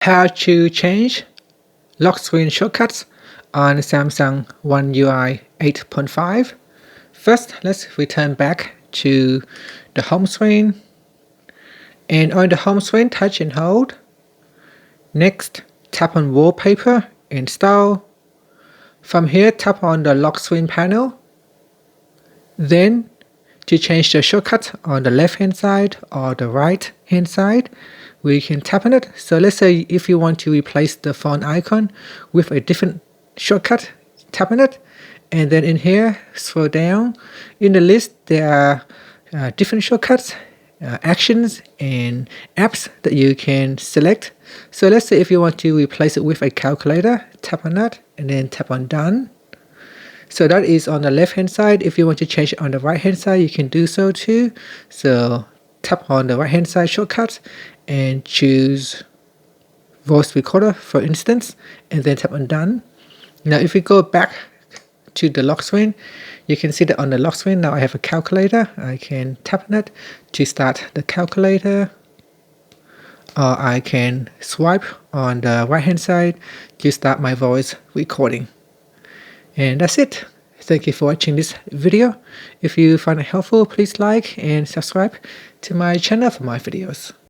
How to change lock screen shortcuts on Samsung One UI 8.5. First, let's return back to the home screen. And on the home screen, touch and hold. Next, tap on Wallpaper, Install. From here, tap on the lock screen panel. Then, to change the shortcut on the left hand side or the right hand side, we can tap on it. So let's say if you want to replace the phone icon with a different shortcut, tap on it. And then in here, scroll down. In the list, there are different shortcuts, actions, and apps that you can select. So let's say if you want to replace it with a calculator, tap on that and then tap on Done. So that is on the left hand side. If you want to change it on the right hand side, you can do so too. So tap on the right hand side shortcut and choose voice recorder, for instance, and then tap on Done. Now if we go back to the lock screen, you can see that on the lock screen now I have a calculator. I can tap on it to start the calculator, or I can swipe on the right hand side to start my voice recording. And that's it. Thank you for watching this video. If you find it helpful, please like and subscribe to my channel for more videos.